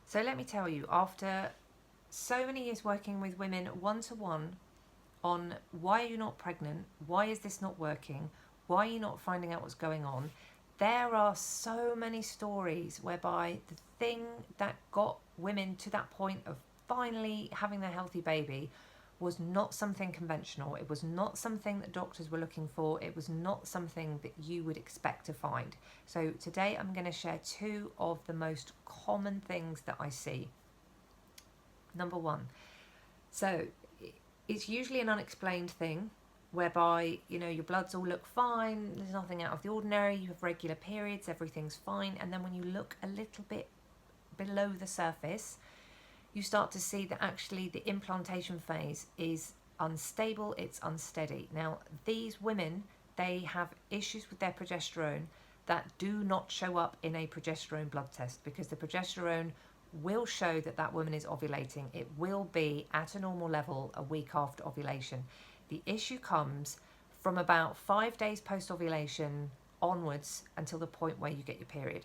So let me tell you, after so many years working with women one-to-one on why are you not pregnant, why is this not working, why are you not finding out what's going on, there are so many stories whereby the thing that got women to that point of finally having their healthy baby was not something conventional. It was not something that doctors were looking for. It was not something that you would expect to find. So today I'm going to share two of the most common things that I see. Number one, so it's usually an unexplained thing whereby, you know, your bloods all look fine, there's nothing out of the ordinary, you have regular periods, everything's fine, and then when you look a little bit below the surface, you start to see that actually the implantation phase is unstable, it's unsteady. Now, these women, they have issues with their progesterone that do not show up in a progesterone blood test, because the progesterone will show that that woman is ovulating. It will be at a normal level a week after ovulation. The issue comes from about 5 days post ovulation onwards until the point where you get your period.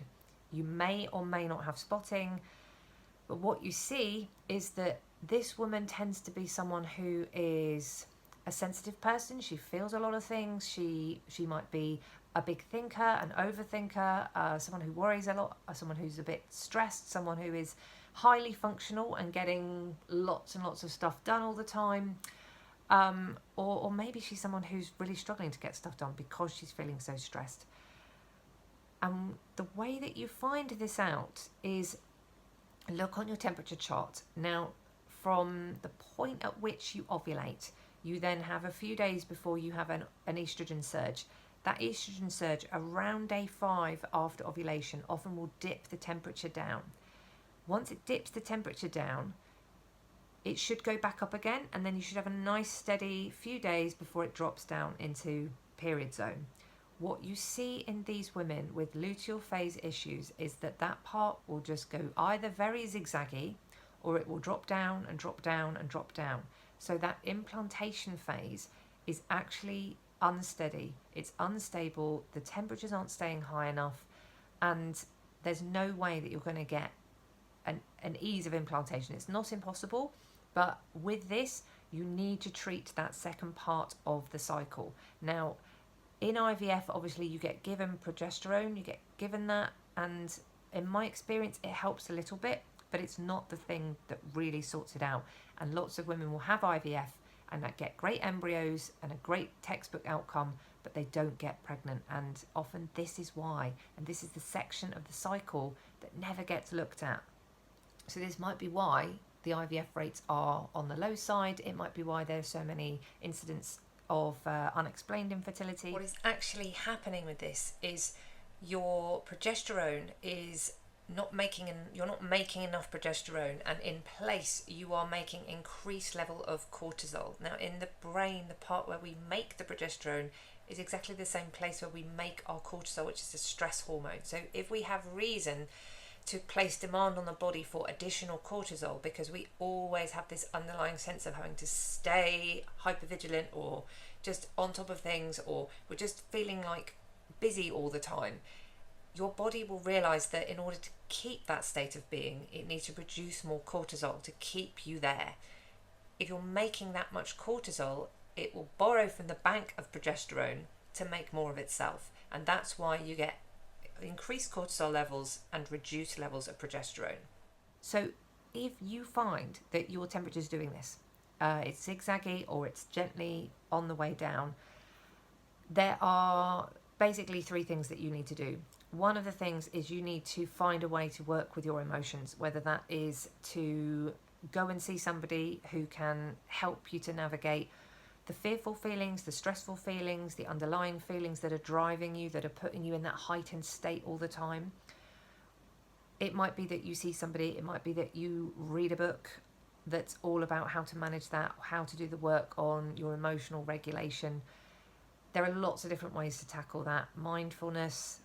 You may or may not have spotting, but what you see is that this woman tends to be someone who is a sensitive person. She feels a lot of things. She might be a big thinker, an overthinker, someone who worries a lot, someone who's a bit stressed, someone who is highly functional and getting lots and lots of stuff done all the time. Or maybe she's someone who's really struggling to get stuff done because she's feeling so stressed. And the way that you find this out is look on your temperature chart. Now, from the point at which you ovulate, you then have a few days before you have an estrogen surge. That estrogen surge around day 5 after ovulation often will dip the temperature down. Once it dips the temperature down, it should go back up again, and then you should have a nice steady few days before it drops down into period zone. What you see in these women with luteal phase issues is that that part will just go either very zigzaggy, or it will drop down and drop down and drop down. So that implantation phase is actually unsteady, it's unstable, the temperatures aren't staying high enough, and there's no way that you're going to get an ease of implantation. It's not impossible, but with this, you need to treat that second part of the cycle. Now, in IVF, obviously, you get given progesterone, you get given that, and in my experience, it helps a little bit, but it's not the thing that really sorts it out. And lots of women will have IVF and that get great embryos and a great textbook outcome, but they don't get pregnant. And often this is why, and this is the section of the cycle that never gets looked at. So this might be why the IVF rates are on the low side. It might be why there's so many incidents of unexplained infertility. What is actually happening with this is your progesterone is you're not making enough progesterone, and in place you are making increased level of cortisol. Now, in the brain, the part where we make the progesterone is exactly the same place where we make our cortisol, which is a stress hormone. So if we have reason to place demand on the body for additional cortisol, because we always have this underlying sense of having to stay hypervigilant or just on top of things, or we're just feeling like busy all the time, your body will realize that in order to keep that state of being, it needs to produce more cortisol to keep you there. If you're making that much cortisol, it will borrow from the bank of progesterone to make more of itself, and that's why you get increased cortisol levels and reduced levels of progesterone. So if you find that your temperature is doing this, it's zigzaggy or it's gently on the way down, there are basically 3 things that you need to do. One of the things is you need to find a way to work with your emotions, whether that is to go and see somebody who can help you to navigate the fearful feelings, the stressful feelings, the underlying feelings that are driving you, that are putting you in that heightened state all the time. It might be that you see somebody, it might be that you read a book that's all about how to manage that, how to do the work on your emotional regulation. There are lots of different ways to tackle that. Mindfulness,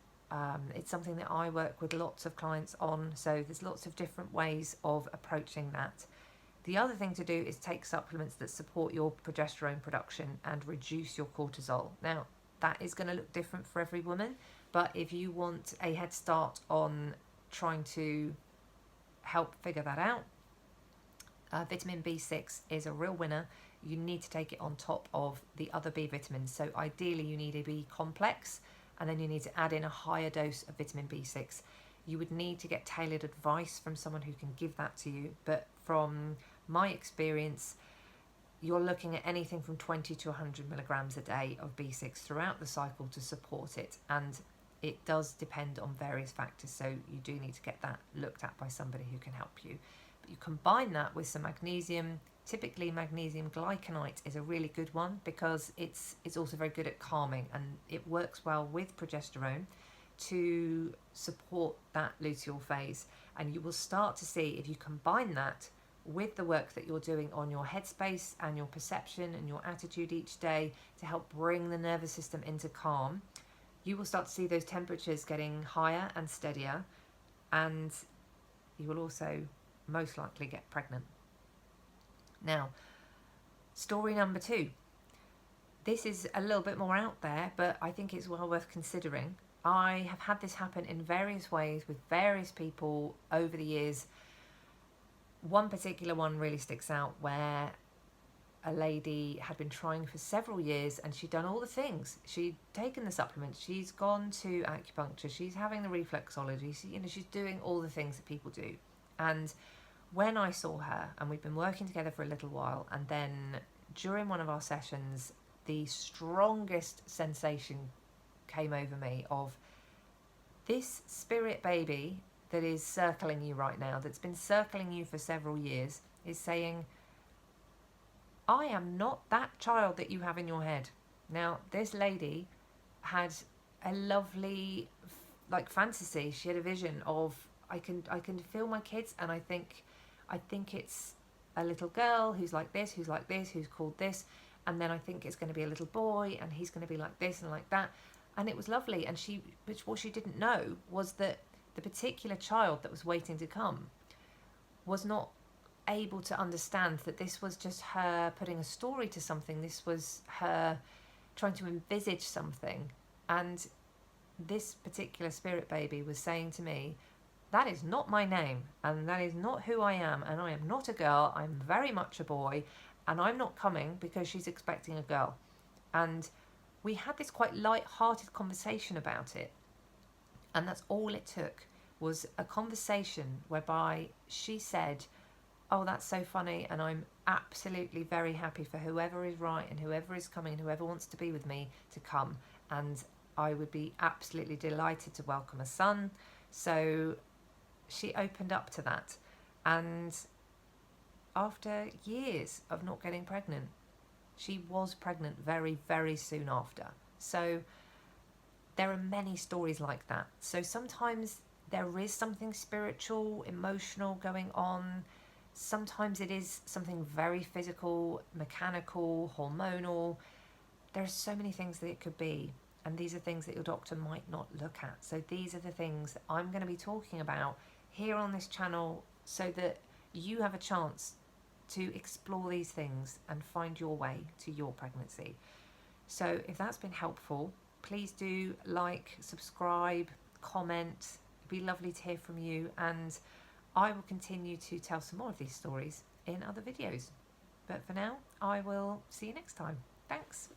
it's something that I work with lots of clients on, so there's lots of different ways of approaching that. The other thing to do is take supplements that support your progesterone production and reduce your cortisol. Now, that is going to look different for every woman, but if you want a head start on trying to help figure that out. Vitamin B6 is a real winner. You need to take it on top of the other B vitamins. So ideally you need a B complex, and then you need to add in a higher dose of vitamin B6. You would need to get tailored advice from someone who can give that to you. But from my experience, you're looking at anything from 20 to 100 milligrams a day of B6 throughout the cycle to support it. And it does depend on various factors. So you do need to get that looked at by somebody who can help you. But you combine that with some magnesium. Typically magnesium glycinate is a really good one because it's also very good at calming, and it works well with progesterone to support that luteal phase. And you will start to see, if you combine that with the work that you're doing on your headspace and your perception and your attitude each day to help bring the nervous system into calm, you will start to see those temperatures getting higher and steadier, and you will also most likely get pregnant. Now, story number 2. This is a little bit more out there, but I think it's well worth considering. I have had this happen in various ways with various people over the years. One particular one really sticks out, where a lady had been trying for several years and she'd done all the things. She'd taken the supplements, she's gone to acupuncture, she's having the reflexology, she's doing all the things that people do. And when I saw her, and we'd been working together for a little while, and then during one of our sessions, the strongest sensation came over me of this spirit baby that is circling you right now, that's been circling you for several years, is saying, I am not that child that you have in your head. Now, this lady had a lovely fantasy. She had a vision of, I can feel my kids, and I think it's a little girl who's like this, who's called this, and then I think it's going to be a little boy, and he's going to be like this and like that. And it was lovely. And what she didn't know was that the particular child that was waiting to come was not able to understand that this was just her putting a story to something. This was her trying to envisage something. And this particular spirit baby was saying to me, that is not my name, and that is not who I am, and I am not a girl, I'm very much a boy, and I'm not coming because she's expecting a girl. And we had this quite light-hearted conversation about it, and that's all it took, was a conversation whereby she said, oh, that's so funny, and I'm absolutely very happy for whoever is right and whoever is coming and whoever wants to be with me to come, and I would be absolutely delighted to welcome a son. So she opened up to that, and after years of not getting pregnant, she was pregnant very, very soon after. So there are many stories like that. So sometimes there is something spiritual, emotional going on. Sometimes it is something very physical, mechanical, hormonal. There are so many things that it could be, and these are things that your doctor might not look at. So these are the things that I'm going to be talking about here on this channel, so that you have a chance to explore these things and find your way to your pregnancy. So if that's been helpful, please do like, subscribe, comment. It'd be lovely to hear from you, and I will continue to tell some more of these stories in other videos. But for now, I will see you next time. Thanks.